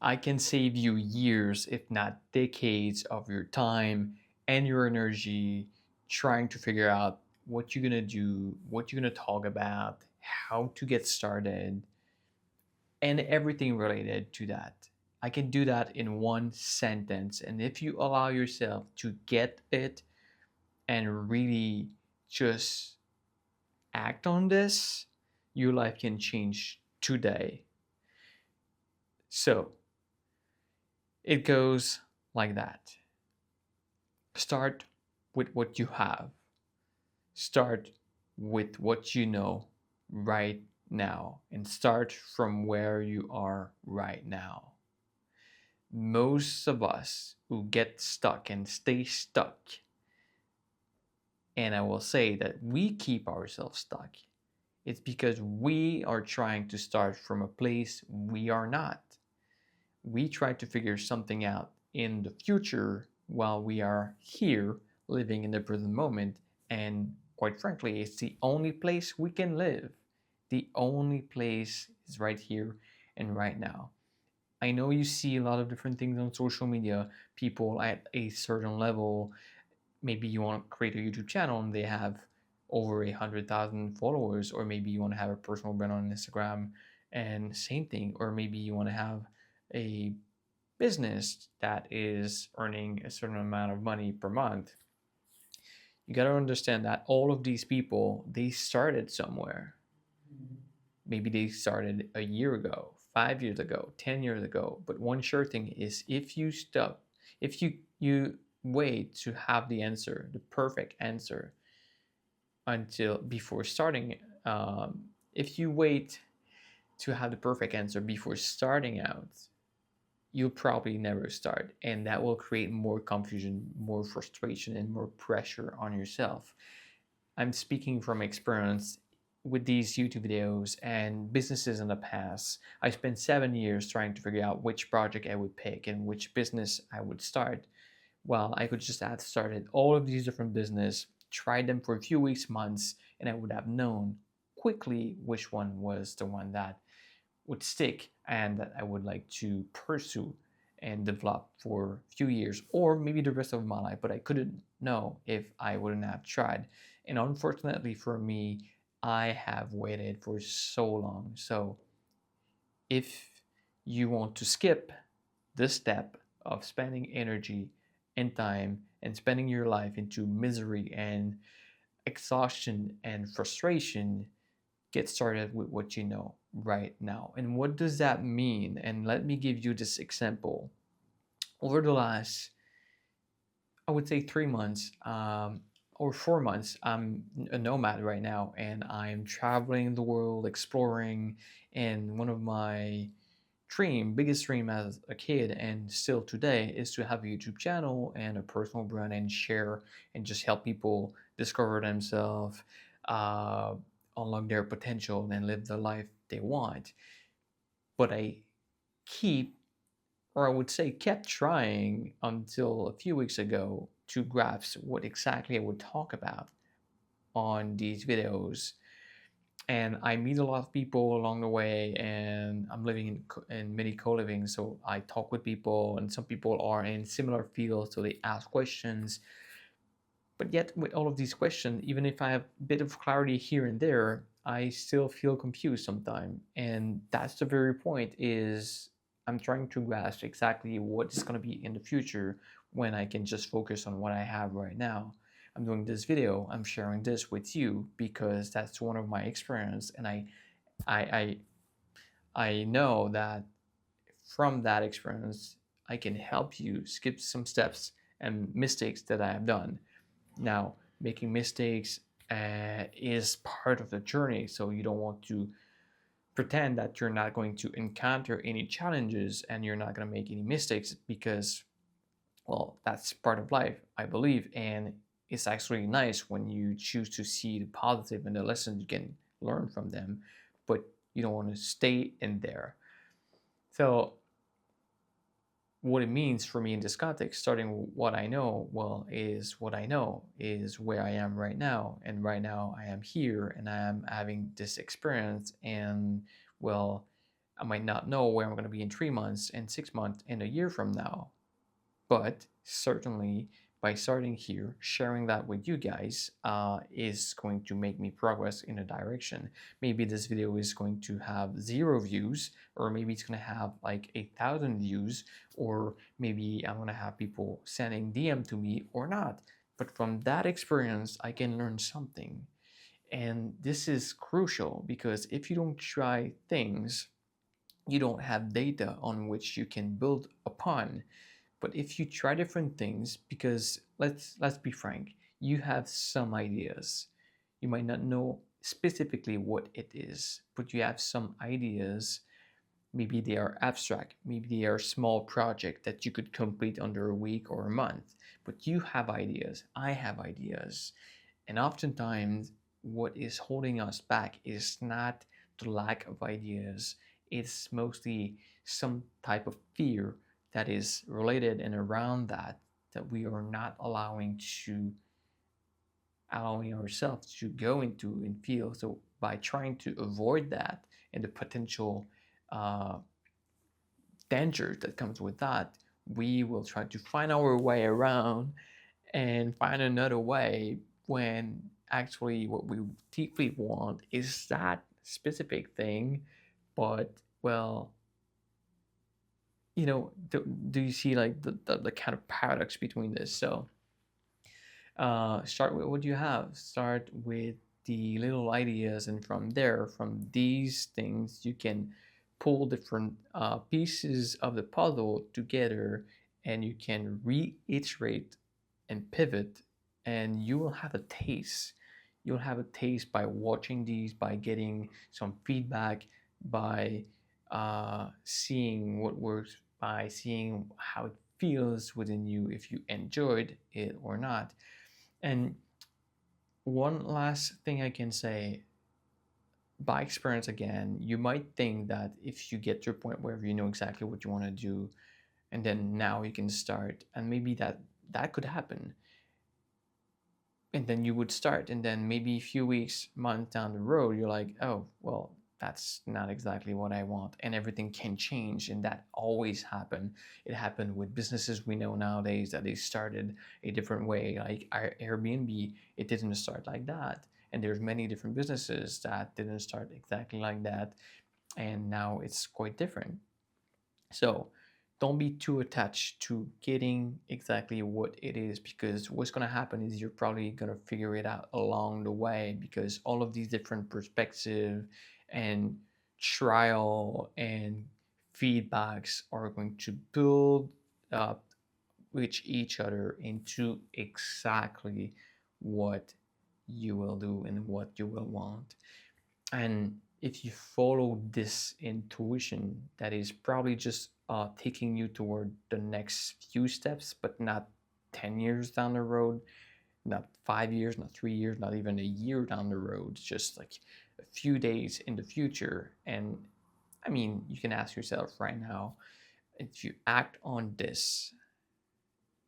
I can save you years, if not decades, of your time and your energy trying to figure out what you're gonna do, what you're gonna talk about, how to get started, and everything related to that. I can do that in one sentence. And if you allow yourself to get it and really just act on this, your life can change today. So it goes like that. Start with what you have, start with what you know right now, and start from where you are right now. Most of us who get stuck and stay stuck, and I will say that we keep ourselves stuck, it's because we are trying to start from a place we are not. We try to figure something out in the future while we are here living in the present moment. And quite frankly, it's the only place we can live. The only place is right here and right now. I know you see a lot of different things on social media, people at a certain level. Maybe you want to create a YouTube channel and they have over 100,000 followers, or maybe you want to have a personal brand on Instagram and same thing, or maybe you want to have a business that is earning a certain amount of money per month. You got to understand that all of these people, they started somewhere. Maybe they started a year ago, 5 years ago, 10 years ago. But one sure thing is, if you stop, if you wait to have the answer, the perfect answer, until before starting, if you wait to have the perfect answer before starting out, you'll probably never start, and that will create more confusion, more frustration, and more pressure on yourself. I'm speaking from experience with these YouTube videos and businesses in the past. I spent 7 years trying to figure out which project I would pick and which business I would start. Well, I could just have started all of these different business, tried them for a few weeks, months, and I would have known quickly which one was the one that would stick and that I would like to pursue and develop for a few years, or maybe the rest of my life, but I couldn't know if I wouldn't have tried. And unfortunately for me, I have waited for so long. So if you want to skip this step of spending energy and time and spending your life into misery and exhaustion and frustration, get started with what you know right now. And what does that mean? And let me give you this example. Over the last, I would say 3 months, or 4 months, I'm a nomad right now, and I'm traveling the world, exploring. And one of my biggest dream as a kid and still today, is to have a YouTube channel and a personal brand and share and just help people discover themselves, uh, unlock their potential, and live the life they want. But I keep, or I would say kept trying until a few weeks ago to grasp what exactly I would talk about on these videos. And I meet a lot of people along the way, and I'm living in many co-living, so I talk with people, and some people are in similar fields, so they ask questions. But yet with all of these questions, even if I have a bit of clarity here and there, I still feel confused sometimes. And that's the very point, is I'm trying to grasp exactly what is going to be in the future when I can just focus on what I have right now. I'm doing this video, I'm sharing this with you because that's one of my experience, and I I know that from that experience I can help you skip some steps and mistakes that I have done. Now, making mistakes is part of the journey, so you don't want to pretend that you're not going to encounter any challenges and you're not going to make any mistakes, because, well, that's part of life, I believe. And it's actually nice when you choose to see the positive and the lessons you can learn from them, but you don't want to stay in there. So what it means for me in this context, starting what I know, well, is what I know is where I am right now. And right now I am here and I am having this experience. And, well, I might not know where I'm going to be in 3 months and 6 months and a year from now. But certainly, by starting here, sharing that with you guys is going to make me progress in a direction. Maybe this video is going to have 0 views, or maybe it's going to have like 1,000 views, or maybe I'm going to have people sending DM to me or not. But from that experience, I can learn something. And this is crucial because if you don't try things, you don't have data on which you can build upon. But if you try different things, because let's be frank, you have some ideas. You might not know specifically what it is, but you have some ideas. Maybe they are abstract, maybe they are small project that you could complete under a week or a month. But you have ideas, I have ideas. And oftentimes what is holding us back is not the lack of ideas, it's mostly some type of fear that is related and around that we are not allowing ourselves to go into and feel. So by trying to avoid that and the potential uh, danger that comes with that, we will try to find our way around and find another way, when actually what we deeply want is that specific thing. But well, do you see like the kind of paradox between this? So start with what you have, start with the little ideas, and from there, from these things, you can pull different pieces of the puzzle together, and you can reiterate and pivot, and you will have a taste. You'll have a taste by watching these, by getting some feedback, by seeing what works, by seeing how it feels within you, if you enjoyed it or not. And one last thing I can say, by experience again, you might think that if you get to a point where you know exactly what you want to do, and then now you can start, and maybe that could happen. And then you would start, and then maybe a few weeks, months down the road, you're like, oh, well, that's not exactly what I want, and everything can change. And that always happened. It happened with businesses we know nowadays that they started a different way, like our Airbnb. It didn't start like that, and there's many different businesses that didn't start exactly like that, and now it's quite different. So don't be too attached to getting exactly what it is, because what's going to happen is you're probably going to figure it out along the way, because all of these different perspectives and trial and feedbacks are going to build up with each other into exactly what you will do and what you will want. And if you follow this intuition, that is probably just taking you toward the next few steps, but not 10 years down the road, not 5 years, not 3 years, not even a year down the road, just like a few days in the future. And I mean, you can ask yourself right now, if you act on this,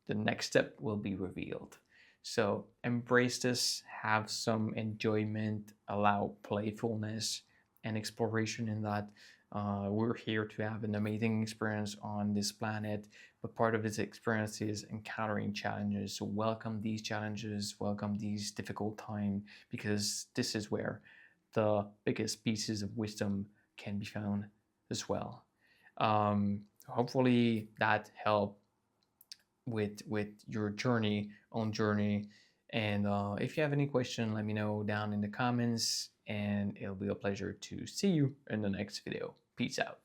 the next step will be revealed. So embrace this, have some enjoyment, allow playfulness and exploration in that. We're here to have an amazing experience on this planet, but part of this experience is encountering challenges. So welcome these challenges, welcome these difficult times, because this is where the biggest pieces of wisdom can be found as well. Hopefully that helped with your journey. And if you have any question, let me know down in the comments, and it'll be a pleasure to see you in the next video. Peace out.